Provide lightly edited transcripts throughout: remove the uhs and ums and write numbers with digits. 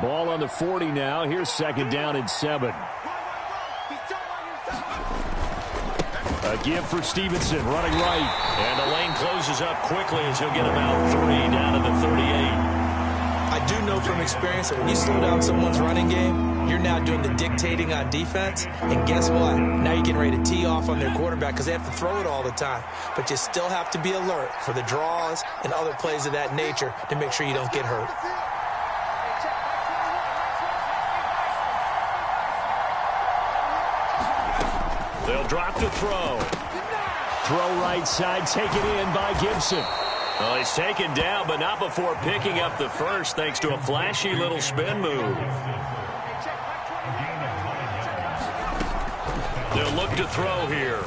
Ball on the 40 now. Here's 2nd down and 7. A give for Stevenson, running right. And the lane closes up quickly as he'll get about 3 down to the 38. I do know from experience that when you slow down someone's running game, you're now doing the dictating on defense. And guess what? Now you're getting ready to tee off on their quarterback because they have to throw it all the time. But you still have to be alert for the draws and other plays of that nature to make sure you don't get hurt. They'll drop to throw. Throw right side, taken in by Gibson. Well, he's taken down, but not before picking up the first, thanks to a flashy little spin move. They'll look to throw here.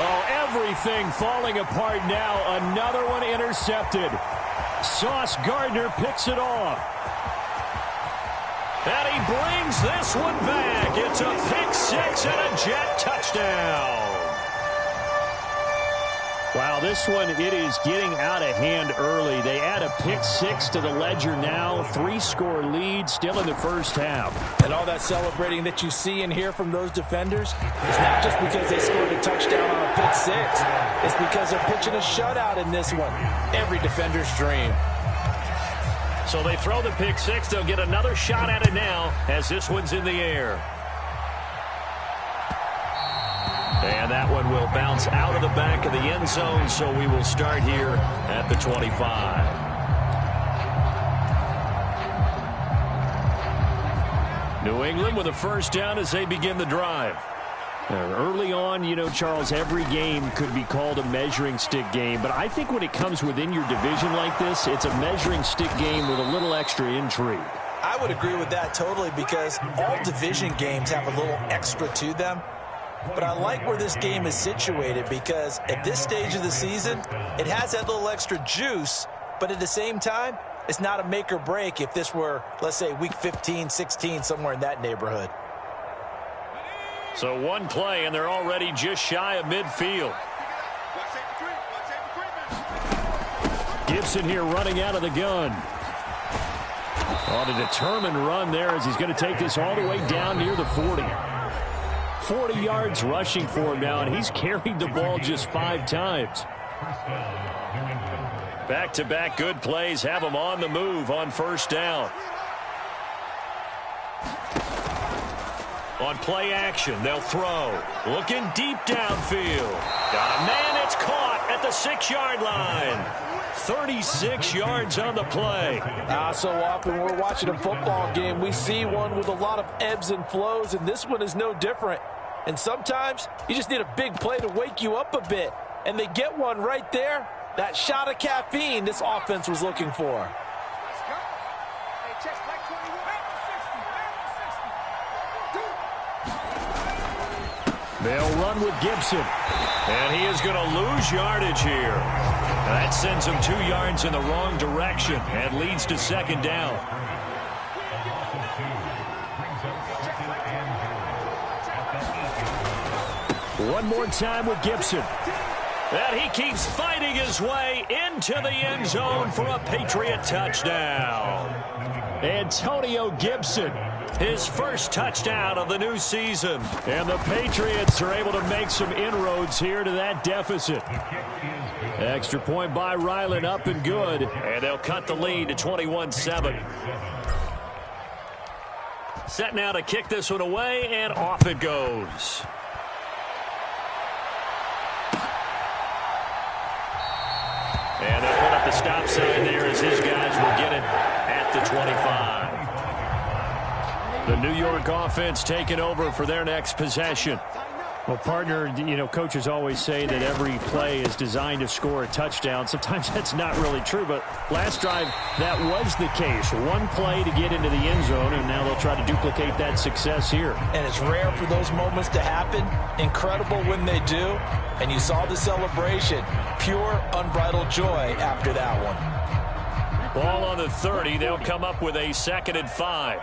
Oh, everything falling apart now. Another one intercepted. Sauce Gardner picks it off. And he brings this one back. It's a pick 6 and a Jet touchdown. Wow, this one, it is getting out of hand early. They add a pick 6 to the ledger now. 3-score lead, still in the first half. And all that celebrating that you see and hear from those defenders is not just because they scored a touchdown on a pick 6. It's because they're pitching a shutout in this one. Every defender's dream. So they throw the pick 6. They'll get another shot at it now as this one's in the air. And that one will bounce out of the back of the end zone, so we will start here at the 25. New England with a first down as they begin the drive. Early on, you know, Charles, every game could be called a measuring stick game. But I think when it comes within your division like this, it's a measuring stick game with a little extra intrigue. I would agree with that totally because all division games have a little extra to them. But I like where this game is situated because at this stage of the season, it has that little extra juice. But at the same time, it's not a make or break if this were, let's say, week 15, 16, somewhere in that neighborhood. So one play, and they're already just shy of midfield. Gibson here running out of the gun. On a determined run there as he's going to take this all the way down near the 40. 40 yards rushing for him now, and he's carried the ball just 5 times. Back-to-back good plays have him on the move on first down. On play action, they'll throw. Looking deep downfield. Got a man, it's caught at the 6-yard line. 36 yards on the play. So often we're watching a football game, we see one with a lot of ebbs and flows, and this one is no different. And sometimes you just need a big play to wake you up a bit. And they get one right there. That shot of caffeine this offense was looking for. They'll run with Gibson. And he is going to lose yardage here. That sends him 2 yards in the wrong direction and leads to second down. One more time with Gibson. And he keeps fighting his way into the end zone for a Patriot touchdown. Antonio Gibson. His first touchdown of the new season. And the Patriots are able to make some inroads here to that deficit. Extra point by Ryland, up and good. And they'll cut the lead to 21-7. Set now to kick this one away, and off it goes. And they'll put up the stop sign there as his guys will get it at the 25. The New York offense taking over for their next possession. Well, partner, you know, coaches always say that every play is designed to score a touchdown. Sometimes that's not really true, but last drive, that was the case. One play to get into the end zone, and now they'll try to duplicate that success here. And it's rare for those moments to happen. Incredible when they do. And you saw the celebration. Pure, unbridled joy after that one. Ball on the 30. They'll come up with a 2nd and 5.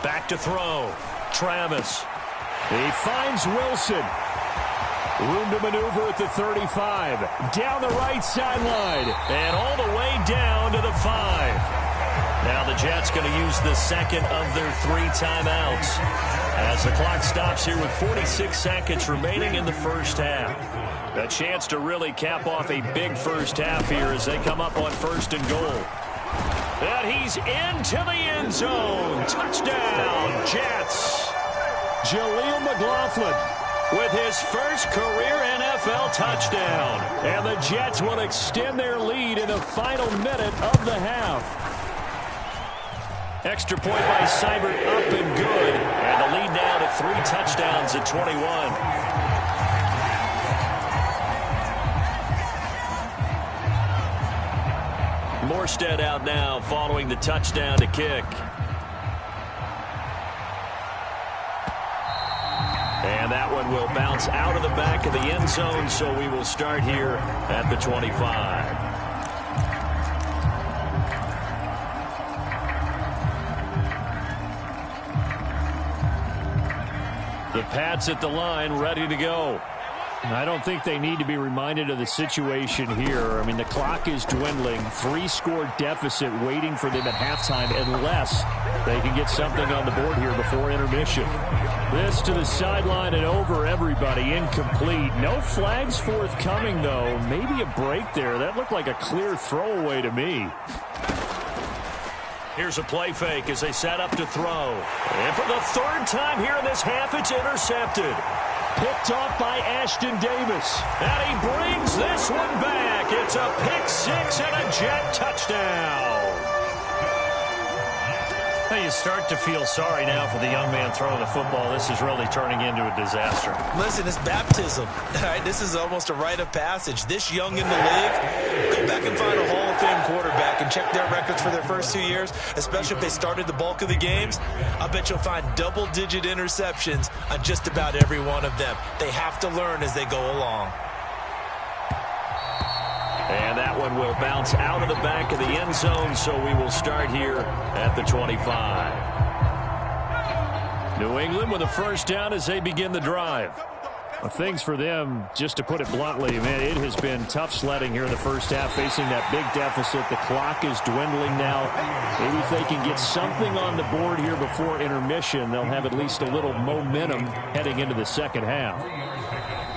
Back to throw. Travis. He finds Wilson. Room to maneuver at the 35. Down the right sideline. And all the way down to the 5. Now the Jets going to use the second of their 3 timeouts as the clock stops here with 46 seconds remaining in the first half. A chance to really cap off a big first half here as they come up on 1st and goal. And he's into the end zone. Touchdown, Jets. Jaleel McLaughlin with his first career NFL touchdown. And the Jets will extend their lead in the final minute of the half. Extra point by Seibert up and good. And the lead now to 3 touchdowns at 21. Morstead out now following the touchdown to kick. And that one will bounce out of the back of the end zone, so we will start here at the 25. The Pats at the line, ready to go. I don't think they need to be reminded of the situation here. I mean, the clock is dwindling. 3-score deficit waiting for them at halftime unless they can get something on the board here before intermission. This to the sideline and over everybody. Incomplete. No flags forthcoming, though. Maybe a break there. That looked like a clear throwaway to me. Here's a play fake as they set up to throw. And for the 3rd time here in this half, it's intercepted. Picked off by Ashton Davis. And he brings this one back. It's a pick 6 and a Jet touchdown. You start to feel sorry now for the young man throwing the football. This is really turning into a disaster. Listen, it's baptism. All right, this is almost a rite of passage. This young in the league, go back and find a Hall of Fame quarterback and check their records for their first 2 years, especially if they started the bulk of the games. I bet you'll find double-digit interceptions on just about every one of them. They have to learn as they go along. And that one will bounce out of the back of the end zone, so we will start here at the 25. New England with a first down as they begin the drive. Well, things for them, just to put it bluntly, man, it has been tough sledding here in the first half, facing that big deficit. The clock is dwindling now. Maybe if they can get something on the board here before intermission, they'll have at least a little momentum heading into the second half.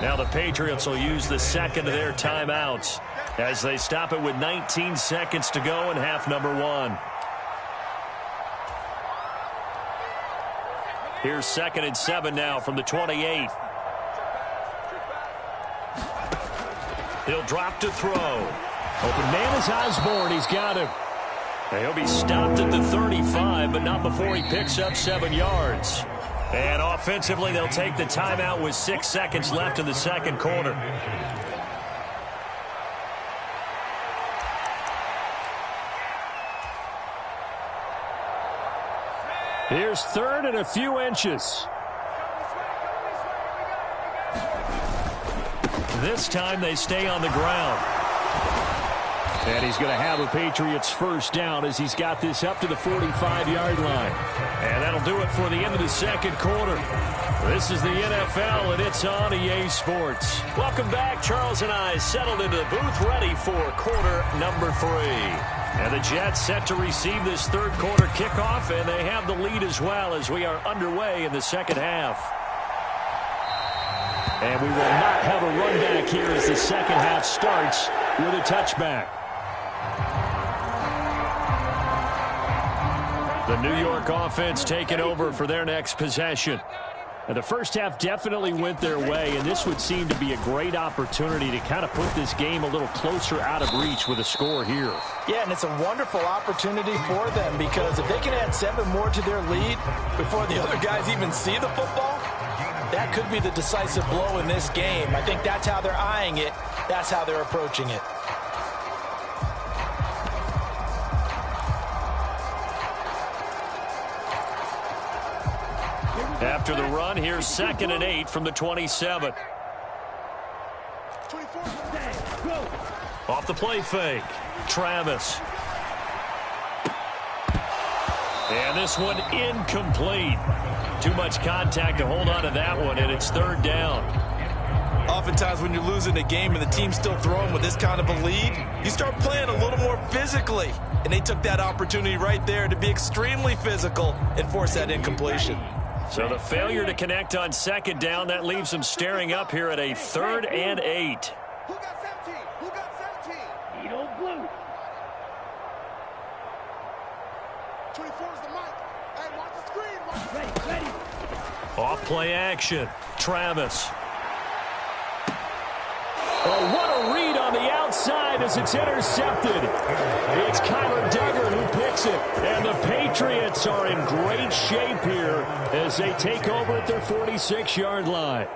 Now the Patriots will use the second of their timeouts as they stop it with 19 seconds to go in half number 1. Here's 2nd and 7 now from the 28. He'll drop to throw. Open man is Osborne. He's got him. He'll be stopped at the 35, but not before he picks up 7 yards. And offensively, they'll take the timeout with 6 seconds left in the second quarter. Here's 3rd and a few inches. This time they stay on the ground. And he's going to have a Patriots first down as he's got this up to the 45-yard line. And that'll do it for the end of the second quarter. This is the NFL, and it's on EA Sports. Welcome back. Charles and I settled into the booth ready for quarter number 3. And the Jets set to receive this third quarter kickoff, and they have the lead as well as we are underway in the second half. And we will not have a run back here as the second half starts with a touchback. The New York offense taking over for their next possession. And the first half definitely went their way, and this would seem to be a great opportunity to kind of put this game a little closer out of reach with a score here. Yeah, and it's a wonderful opportunity for them because if they can add 7 more to their lead before the other guys even see the football, that could be the decisive blow in this game. I think that's how they're eyeing it. That's how they're approaching it. After the run, here's 2nd and 8 from the 27. Off the play fake, Travis. And this one incomplete. Too much contact to hold on to that one, and it's 3rd down. Oftentimes when you're losing a game and the team's still throwing with this kind of a lead, you start playing a little more physically. And they took that opportunity right there to be extremely physical and force that incompletion. So the failure to connect on second down, that leaves them staring up here at a 3rd and 8. Who got 17? Who got 17? Edo Blue. 24 is the mic. Hey, watch the screen. Ready. Off play action. Travis. Oh, what a read on the outside as it's intercepted. It's Kyler Duggar who picks it. And the Patriots are in great shape here as they take over at their 46-yard line.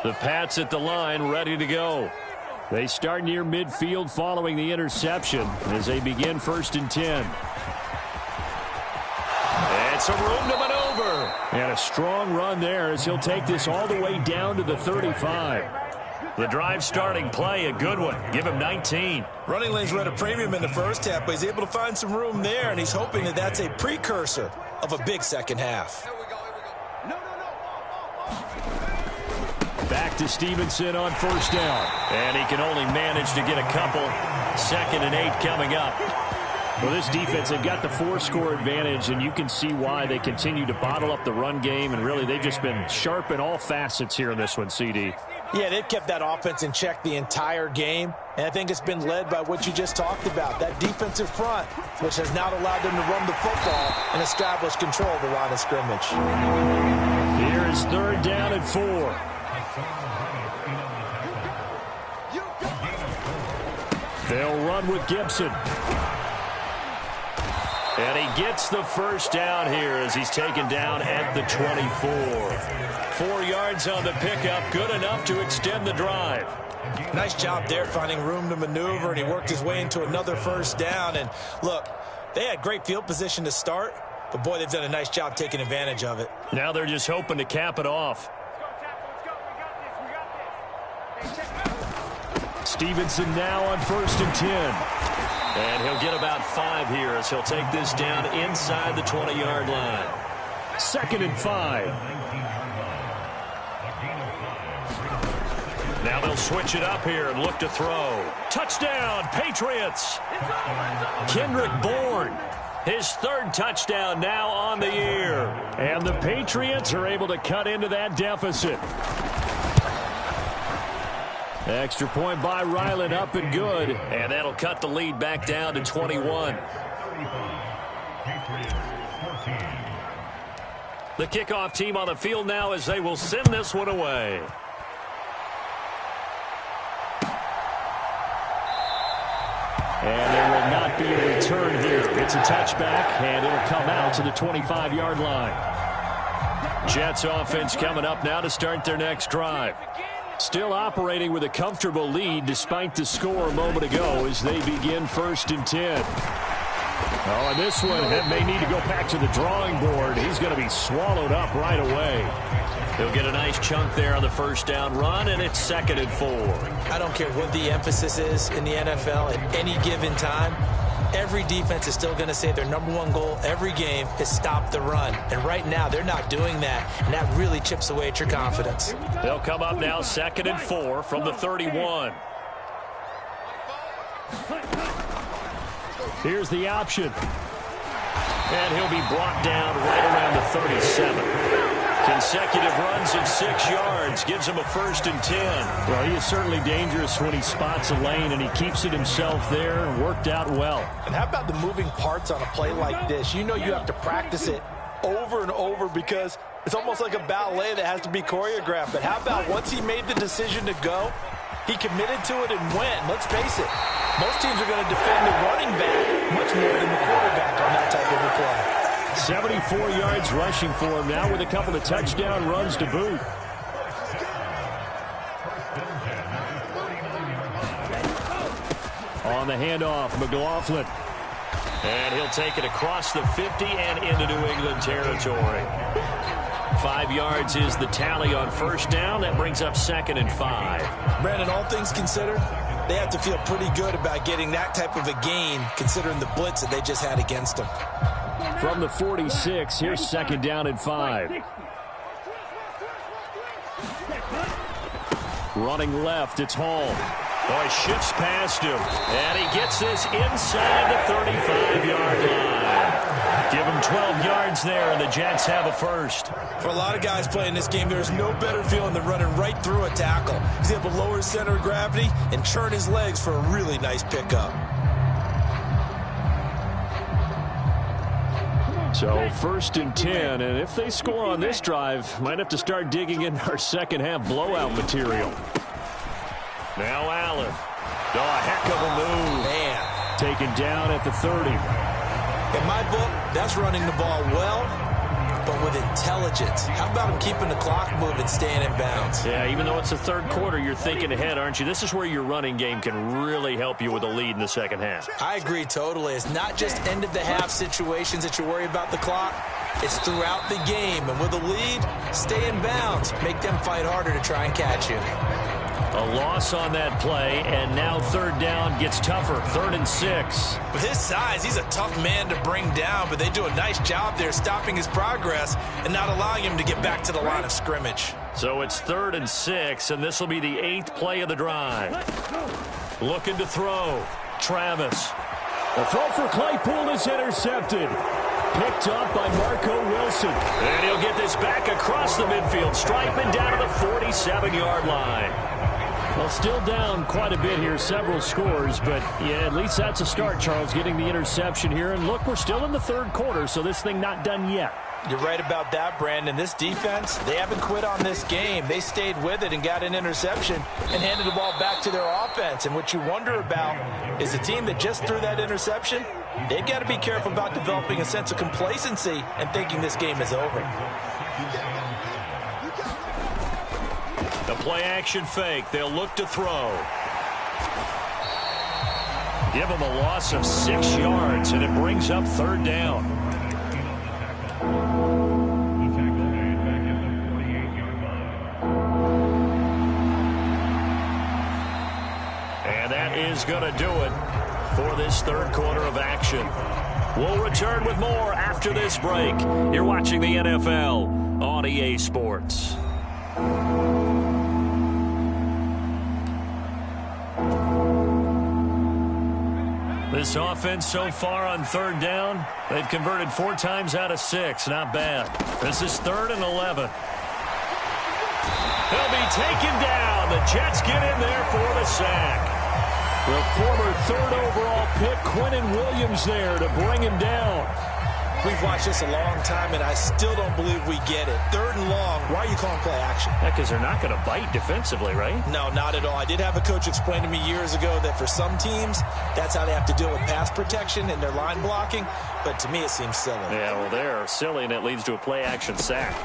The Pats at the line ready to go. They start near midfield following the interception as they begin 1st and 10. And some room to maneuver. And a strong run there as he'll take this all the way down to the 35. The drive starting play, a good one. Give him 19. Running lanes were at a premium in the first half, but he's able to find some room there, and he's hoping that that's a precursor of a big second half. Here we go. No. Back to Stevenson on 1st down. And he can only manage to get a couple. 2nd and 8 coming up. Well, this defense, they've got the 4-score advantage, and you can see why they continue to bottle up the run game, and really they've just been sharp in all facets here in this one, CD. Yeah, they've kept that offense in check the entire game, and I think it's been led by what you just talked about, that defensive front, which has now allowed them to run the football and establish control of the line of scrimmage. Here is 3rd down and 4. They'll run with Gibson. And he gets the 1st down here as he's taken down at the 24. 4 yards on the pickup, good enough to extend the drive. Nice job there finding room to maneuver, and he worked his way into another 1st down. And look, they had great field position to start, but boy, they've done a nice job taking advantage of it. Now they're just hoping to cap it off. Stevenson now on 1st and 10. And he'll get about 5 here as he'll take this down inside the 20-yard line. 2nd and 5. Now they'll switch it up here and look to throw. Touchdown, Patriots! Kendrick Bourne, his 3rd touchdown now on the year. And the Patriots are able to cut into that deficit. Extra point by Ryland, up and good. And that'll cut the lead back down to 21. The kickoff team on the field now as they will send this one away. And there will not be a return here. It's a touchback, and it'll come out to the 25-yard line. Jets offense coming up now to start their next drive. Still operating with a comfortable lead despite the score a moment ago as they begin 1st and 10. Oh, and this one may need to go back to the drawing board. He's going to be swallowed up right away. He'll get a nice chunk there on the 1st down run, and it's 2nd and 4. I don't care what the emphasis is in the NFL at any given time. Every defense is still going to say their #1 goal every game is stop the run. And right now, they're not doing that, and that really chips away at your confidence. They'll come up now 2nd and 4 from the 31. Here's the option. And he'll be brought down right around the 37. Consecutive runs of 6 yards gives him a 1st and 10. Well, he is certainly dangerous when he spots a lane, and he keeps it himself there and worked out well. And how about the moving parts on a play like this? You know you have to practice it over and over because it's almost like a ballet that has to be choreographed. But how about once he made the decision to go, he committed to it and went. Let's face it, most teams are going to defend the running back much more than the quarterback on that type of a play. 74 yards rushing for him now with a couple of touchdown runs to boot. On the handoff, McLaughlin. And he'll take it across the 50 and into New England territory. 5 yards is the tally on 1st down. That brings up 2nd and 5. Brandon, all things considered, they have to feel pretty good about getting that type of a gain considering the blitz that they just had against them. From the 46, here's 2nd down and 5. Running left, it's Hall. Oh, he shifts past him, and he gets this inside the 35-yard line. Give him 12 yards there, and the Jets have a first. For a lot of guys playing this game, there's no better feeling than running right through a tackle. He's able to lower his center of gravity and turn his legs for a really nice pickup. So 1st and 10, and if they score on this drive, might have to start digging in our second half blowout material. Now Allen. Oh, a heck of a move. Man. Taken down at the 30. In my book, that's running the ball well, but with intelligence. How about him keeping the clock moving, staying in bounds? Yeah, even though it's the third quarter, you're thinking ahead, aren't you? This is where your running game can really help you with a lead in the second half. I agree totally. It's not just end-of-the-half situations that you worry about the clock. It's throughout the game. And with a lead, stay in bounds. Make them fight harder to try and catch you. A loss on that play, and now third down gets tougher. 3rd and 6. With his size, he's a tough man to bring down, but they do a nice job there stopping his progress and not allowing him to get back to the line of scrimmage. So it's 3rd and 6, and this will be the 8th play of the drive. Looking to throw. Travis. The throw for Claypool is intercepted. Picked up by Marco Wilson. And he'll get this back across the midfield, striping down to the 47-yard line. Well, still down quite a bit here, several scores, but yeah, at least that's a start, Charles, getting the interception here. And look, we're still in the third quarter, so this thing not done yet. You're right about that, Brandon. This defense, they haven't quit on this game. They stayed with it and got an interception and handed the ball back to their offense. And what you wonder about is the team that just threw that interception, they've got to be careful about developing a sense of complacency and thinking this game is over. The play-action fake. They'll look to throw. Give him a loss of 6 yards, and it brings up 3rd down. And that is going to do it for this third quarter of action. We'll return with more after this break. You're watching the NFL on EA Sports. This offense so far on 3rd down, they've converted 4 times out of 6. Not bad. This is 3rd and 11. He'll be taken down. The Jets get in there for the sack. The former 3rd overall pick, Quinnen Williams, there to bring him down. We've watched this a long time, and I still don't believe we get it. 3rd and long, why are you calling play action? Yeah, because they're not going to bite defensively, right? No, not at all. I did have a coach explain to me years ago that for some teams, that's how they have to deal with pass protection and their line blocking. But to me, it seems silly. Yeah, well, they're silly, and it leads to a play-action sack.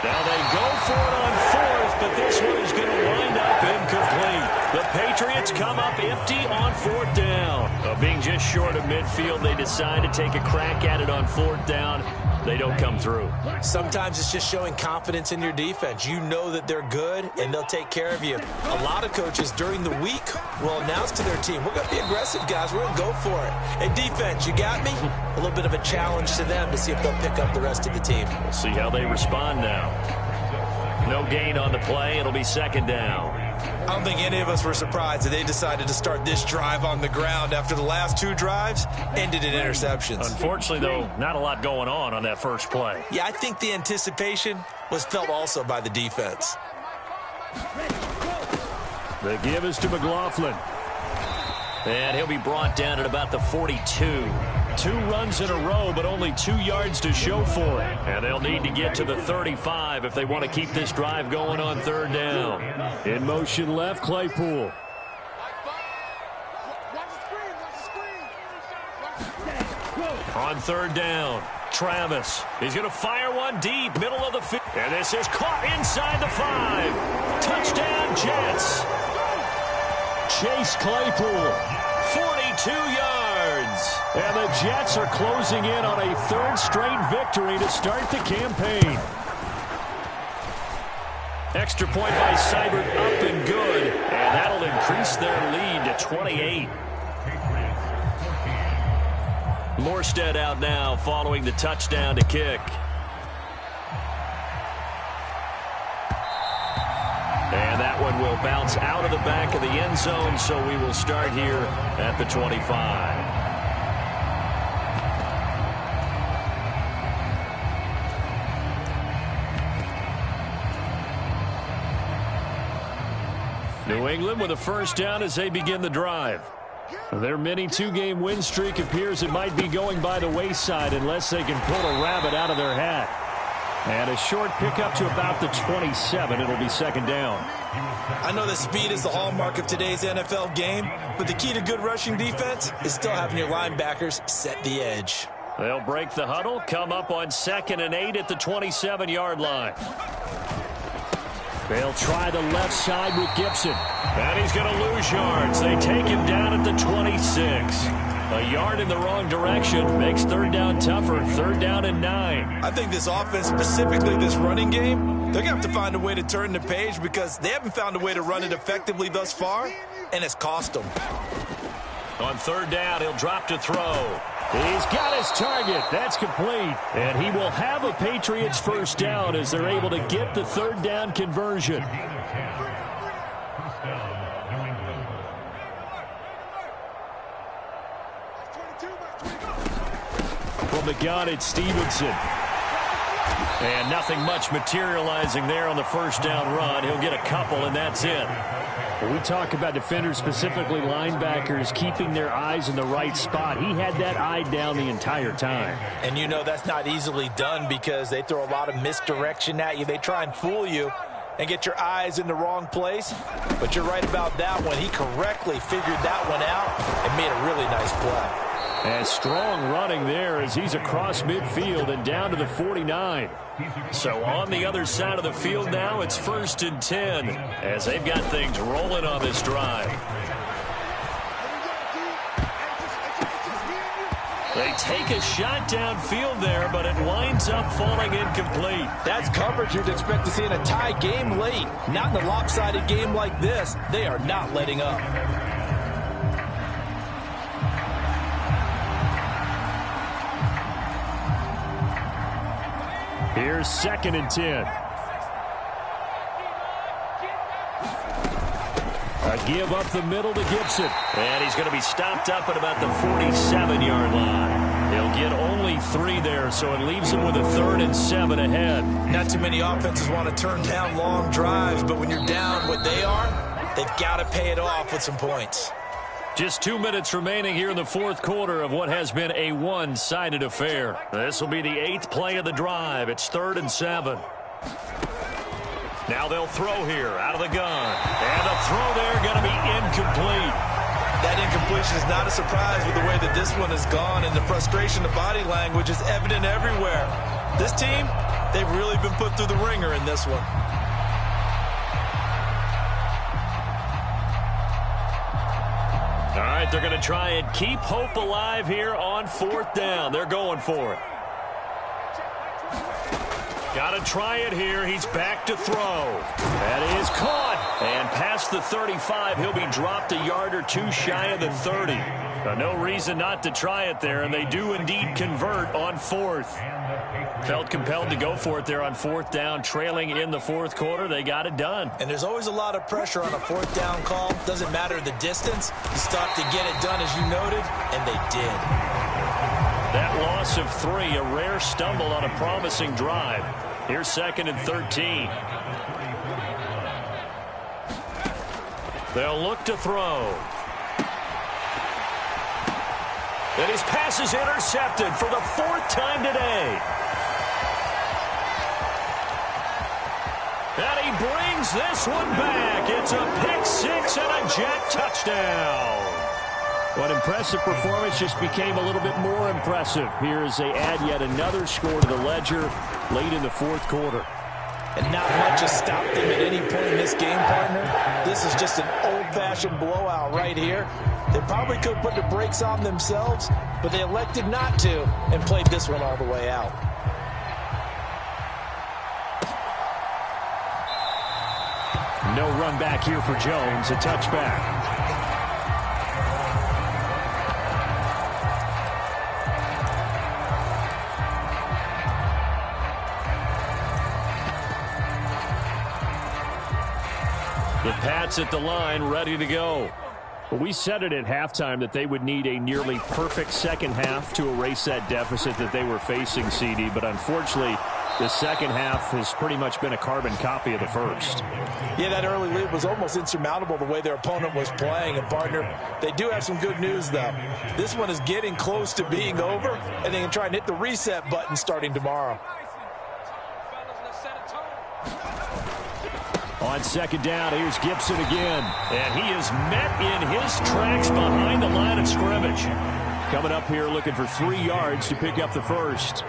Now they go for it on 4th, but this one is going to wind up incomplete. The Patriots come up empty on 4th down. Being just short of midfield, they decide to take a crack at it on 4th down. They don't come through. Sometimes it's just showing confidence in your defense. You know that they're good, and they'll take care of you. A lot of coaches during the week will announce to their team, we're going to be aggressive, guys. We're going to go for it. Hey, defense, you got me? A little bit of a challenge to them to see if they'll pick up the rest of the team. We'll see how they respond now. No gain on the play. It'll be 2nd down. I don't think any of us were surprised that they decided to start this drive on the ground after the last 2 drives ended in interceptions. Unfortunately, though, not a lot going on that first play. Yeah, I think the anticipation was felt also by the defense. The give is to McLaughlin. And he'll be brought down at about the 42. 2 runs in a row, but only 2 yards to show for it. And they'll need to get to the 35 if they want to keep this drive going on 3rd down. In motion left, Claypool. On 3rd down, Travis. He's going to fire one deep, middle of the field. And this is caught inside the 5. Touchdown, Jets. Chase Claypool. 42 yards. And the Jets are closing in on a 3rd straight victory to start the campaign. Extra point by Seibert, up and good. And that'll increase their lead to 28. Morstead out now following the touchdown to kick. And that one will bounce out of the back of the end zone, so we will start here at the 25. New England with a first down as they begin the drive. Their mini two-game win streak appears it might be going by the wayside unless they can pull a rabbit out of their hat. And a short pickup to about the 27. It'll be second down. I know that speed is the hallmark of today's NFL game, but the key to good rushing defense is still having your linebackers set the edge. They'll break the huddle, come up on 2nd and 8 at the 27-yard line. They'll try the left side with Gibson. And he's going to lose yards. They take him down at the 26. A yard in the wrong direction makes third down tougher. Third down and 9. I think this offense, specifically this running game, they're going to have to find a way to turn the page because they haven't found a way to run it effectively thus far, and it's cost them. On third down, he'll drop to throw. He's got his target. That's complete. And he will have a Patriots first down as they're able to get the third down conversion. From the gun, it's Stevenson. And nothing much materializing there on the first down run. He'll get a couple, and that's it. When we talk about defenders, specifically linebackers, keeping their eyes in the right spot, he had that eye down the entire time. And you know that's not easily done because they throw a lot of misdirection at you. They try and fool you and get your eyes in the wrong place. But you're right about that one. He correctly figured that one out and made a really nice play. And strong running there as he's across midfield and down to the 49. So on the other side of the field now, it's 1st and 10 as they've got things rolling on this drive. They take a shot downfield there, but it winds up falling incomplete. That's coverage you'd expect to see in a tie game late. Not in a lopsided game like this. They are not letting up. Here's 2nd and 10. A give up the middle to Gibson. And he's going to be stopped up at about the 47-yard line. He'll get only 3 there, so it leaves him with a 3rd and 7 ahead. Not too many offenses want to turn down long drives, but when you're down what they are, they've got to pay it off with some points. Just 2 minutes remaining here in the fourth quarter of what has been a one-sided affair. This will be the 8th play of the drive. It's 3rd and 7. Now they'll throw here out of the gun. And the throw there going to be incomplete. That incompletion is not a surprise with the way that this one has gone, and the frustration of body language is evident everywhere. This team, they've really been put through the ringer in this one. All right, they're going to try and keep hope alive here on 4th down. They're going for it. Got to try it here. He's back to throw. That is caught. And past the 35, he'll be dropped a yard or 2 shy of the 30. No reason not to try it there, and they do indeed convert on 4th. Felt compelled to go for it there on 4th down, trailing in the fourth quarter. They got it done. And there's always a lot of pressure on a 4th down call. Doesn't matter the distance. You stop to get it done, as you noted, and they did. That loss of 3, a rare stumble on a promising drive. Here's 2nd and 13. They'll look to throw. And his pass is intercepted for the 4th time today. And he brings this one back. It's a pick-6 and a jet touchdown. What impressive performance just became a little bit more impressive here as they add yet another score to the ledger late in the fourth quarter. And not much has stopped them at any point in this game, partner. This is just an old-fashioned blowout right here. They probably could have put the brakes on themselves, but they elected not to and played this one all the way out. No run back here for Jones, a touchback. The Pats at the line, ready to go. Well, we said it at halftime that they would need a nearly perfect second half to erase that deficit that they were facing, CD. But unfortunately, the second half has pretty much been a carbon copy of the first. Yeah, that early lead was almost insurmountable the way their opponent was playing. And, partner, they do have some good news, though. This one is getting close to being over, and they can try and hit the reset button starting tomorrow. On second down, here's Gibson again. And he is met in his tracks behind the line of scrimmage. Coming up here looking for 3 yards to pick up the first.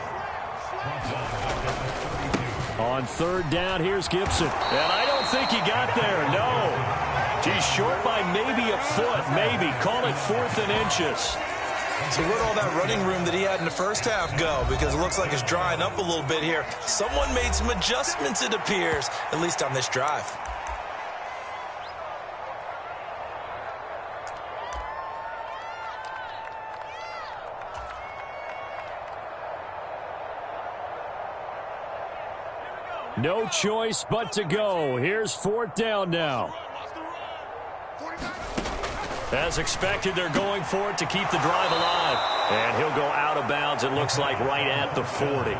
On third down, here's Gibson. And I don't think he got there, no. He's short by maybe a foot, maybe. Call it 4th and inches. So where'd all that running room that he had in the first half go? Because it looks like it's drying up a little bit here. Someone made some adjustments, it appears, at least on this drive. No choice but to go. Here's 4th down now. As expected, they're going for it to keep the drive alive. And he'll go out of bounds, it looks like, right at the 40.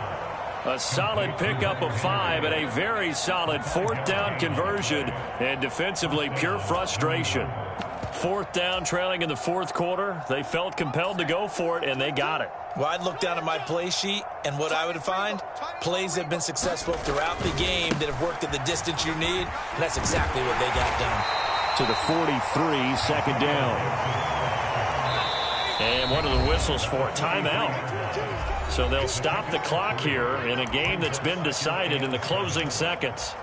A solid pickup of 5 and a very solid 4th down conversion. And defensively, pure frustration. 4th down, trailing in the 4th quarter. They felt compelled to go for it, and they got it. Well, I'd look down at my play sheet, and what I would find, plays that have been successful throughout the game that have worked at the distance you need, and that's exactly what they got done. To the 43, second down. And what are the whistles for? Timeout. So they'll stop the clock here in a game that's been decided in the closing seconds.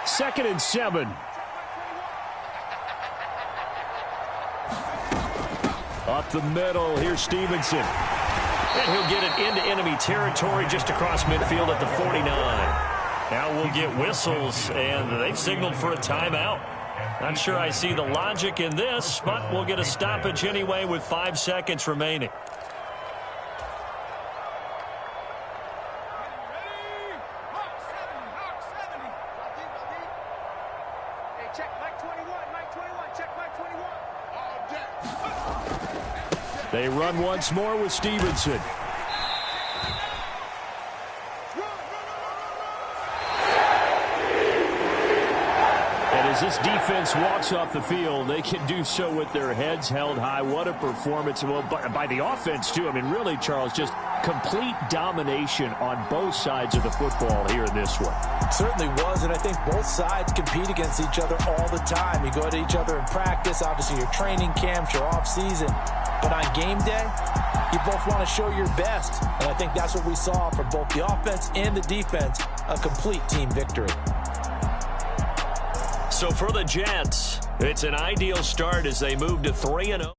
2nd and 7. Up the middle, here's Stevenson. And he'll get it into enemy territory just across midfield at the 49. Now we'll get whistles, and they've signaled for a timeout. Not sure I see the logic in this, but we'll get a stoppage anyway with 5 seconds remaining. They run once more with Stevenson. And as this defense walks off the field, they can do so with their heads held high. What a performance. Well, by the offense, too. I mean, really, Charles, just complete domination on both sides of the football here in this one. Certainly was, and I think both sides compete against each other all the time. You go at each other in practice, obviously your training camps, your off-season. But on game day, you both want to show your best. And I think that's what we saw from both the offense and the defense, a complete team victory. So for the Jets, it's an ideal start as they move to 3-0.